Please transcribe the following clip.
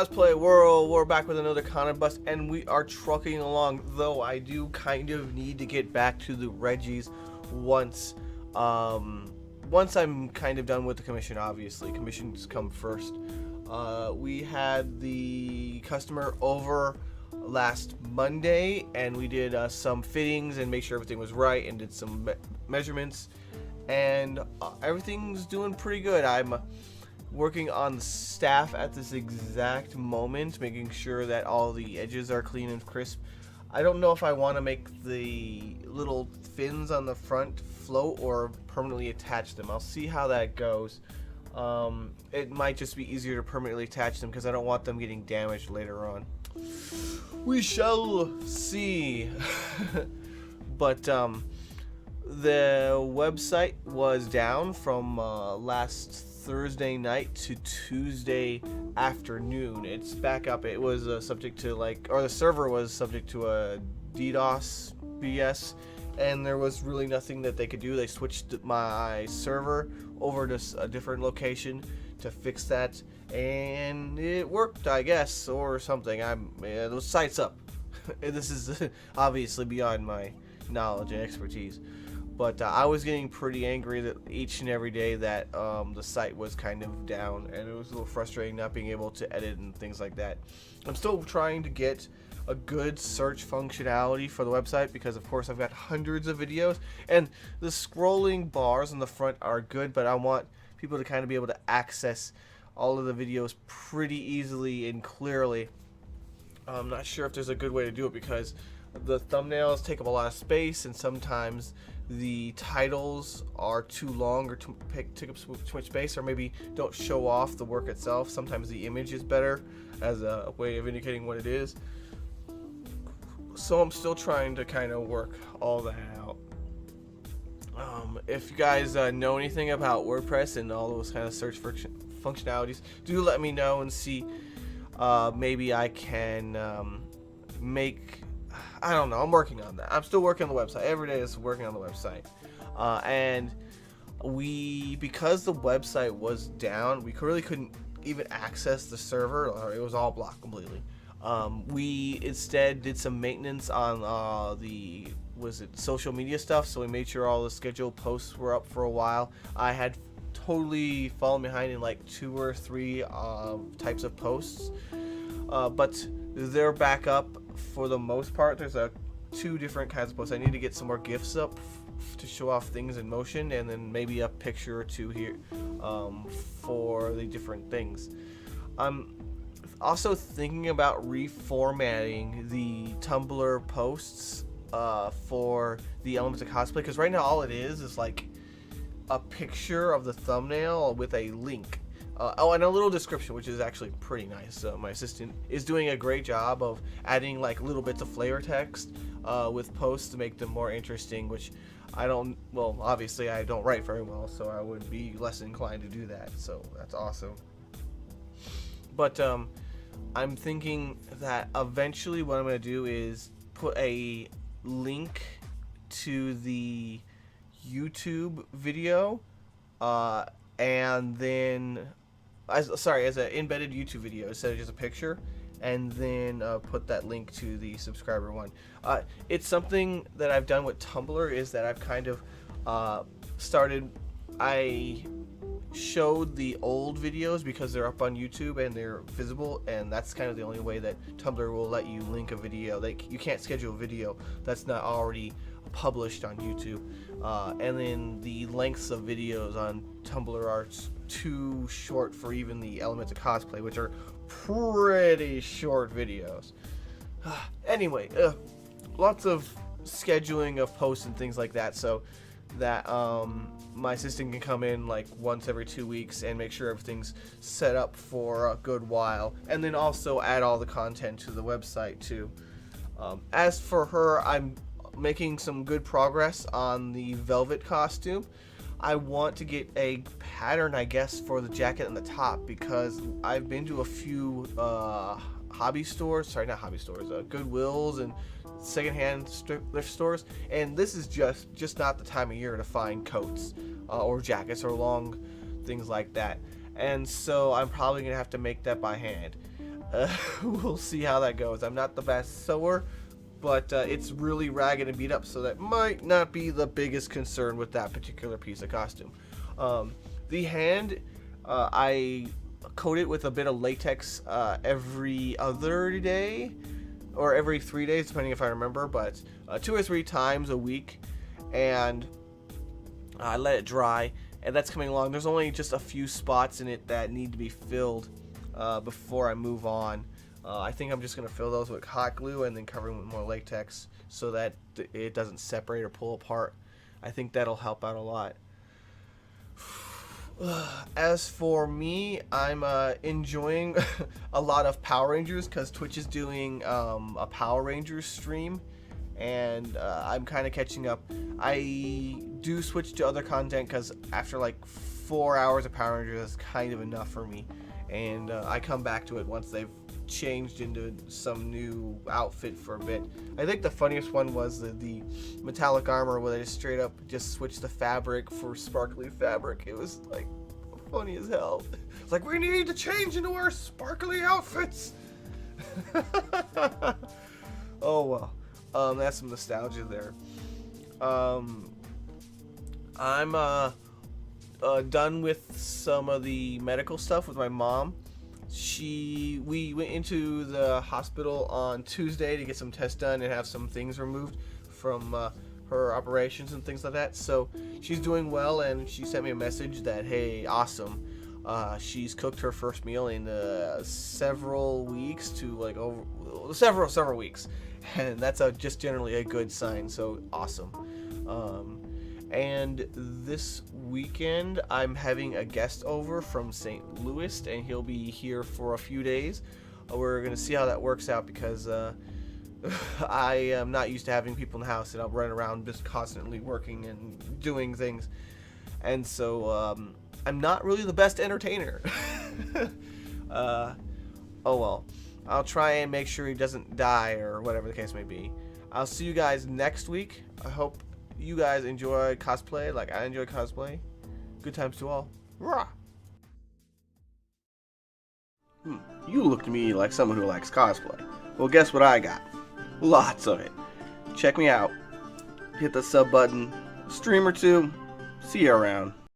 Cosplay World. We're back with another Conan Bust, and we are trucking along. Though I do kind of need to get back to the Reggies once, once I'm kind of done with the commission. Obviously, commissions come first. We had the customer over last Monday, and we did some fittings and make sure everything was right, and did some measurements, and everything's doing pretty good. I'm working on the staff at this exact moment, making sure that all the edges are clean and crisp. I don't know if I want to make the little fins on the front float or permanently attach them. I'll see how that goes. It might just be easier to permanently attach them because I don't want them getting damaged later on. We shall see. But the website was down from last Thursday night to Tuesday afternoon. It's back up. It was subject to the server was subject to a DDoS BS, and there was really nothing that they could do. They switched my server over to a different location to fix that, and it worked, I guess, or something. The site's up. This is obviously beyond my knowledge and expertise. But I was getting pretty angry that each and every day that the site was kind of down, and it was a little frustrating not being able to edit and things like that. I'm still trying to get a good search functionality for the website because, of course, I've got hundreds of videos, and the scrolling bars in the front are good, but I want people to kind of be able to access all of the videos pretty easily and clearly. I'm not sure if there's a good way to do it because the thumbnails take up a lot of space, and sometimes the titles are too long or take up too much space, or maybe don't show off the work itself. Sometimes the image is better as a way of indicating what it is. So I'm still trying to kind of work all that out. If you guys know anything about WordPress and all those kind of search functionalities, do let me know and see. Maybe I can make. I don't know. I'm working on that. I'm still working on the website. Every day is working on the website. And because the website was down, we really couldn't even access the server. It was all blocked completely. We instead did some maintenance on the social media stuff. So we made sure all the scheduled posts were up for a while. I had totally fallen behind in like 2 or 3 types of posts. But they're back up for the most part. There's 2 different kinds of posts. I need to get some more GIFs up to show off things in motion, and then maybe a picture or 2 here for the different things. I'm also thinking about reformatting the Tumblr posts for the Elements of Cosplay, because right now all it is like a picture of the thumbnail with a link. And a little description, which is actually pretty nice. My assistant is doing a great job of adding like little bits of flavor text with posts to make them more interesting, which obviously I don't write very well, so I would be less inclined to do that, so that's awesome. But I'm thinking that eventually what I'm going to do is put a link to the YouTube video, and then as an embedded YouTube video instead of just a picture, and then put that link to the subscriber one. It's something that I've done with Tumblr, is that I've kind of started. I showed the old videos because they're up on YouTube and they're visible, and that's kind of the only way that Tumblr will let you link a video. Like, you can't schedule a video that's not already published on YouTube, and then the lengths of videos on Tumblr are too short for even the Elements of Cosplay, which are pretty short videos. Anyway, lots of scheduling of posts and things like that, so that my assistant can come in like once every 2 weeks and make sure everything's set up for a good while, and then also add all the content to the website too. As for her, I'm making some good progress on the velvet costume. I want to get a pattern, I guess, for the jacket and the top, because I've been to a few Goodwills and secondhand thrift stores, and this is just not the time of year to find coats or jackets or long things like that. And so I'm probably gonna have to make that by hand. we'll see how that goes. I'm not the best sewer, but it's really ragged and beat up, so that might not be the biggest concern with that particular piece of costume. The hand, I coat it with a bit of latex every other day, or every 3 days, depending if I remember, but 2 or 3 times a week, and I let it dry, and that's coming along. There's only just a few spots in it that need to be filled before I move on. I think I'm just going to fill those with hot glue and then cover them with more latex so that it doesn't separate or pull apart. I think that'll help out a lot. As for me, I'm enjoying a lot of Power Rangers because Twitch is doing a Power Rangers stream, and I'm kind of catching up. I do switch to other content because after like 4 hours of Power Rangers, that's kind of enough for me, and I come back to it once they've changed into some new outfit for a bit. I think the funniest one was the metallic armor where they just straight up just switched the fabric for sparkly fabric. It was like funny as hell. It's like, we need to change into our sparkly outfits. Oh well, that's some nostalgia there. I'm done with some of the medical stuff with my mom. We went into the hospital on Tuesday to get some tests done and have some things removed from her operations and things like that. So she's doing well, and she sent me a message that, hey, awesome. She's cooked her first meal in several weeks to like over several weeks, and that's just generally a good sign. So awesome. And this weekend, I'm having a guest over from St. Louis, and he'll be here for a few days. We're going to see how that works out because I am not used to having people in the house, and I'll run around just constantly working and doing things. And so I'm not really the best entertainer. Oh well. I'll try and make sure he doesn't die or whatever the case may be. I'll see you guys next week. I hope you guys enjoy cosplay like I enjoy cosplay. Good times to all. Rah! You look to me like someone who likes cosplay. Well, guess what I got? Lots of it. Check me out. Hit the sub button. Stream or two. See you around.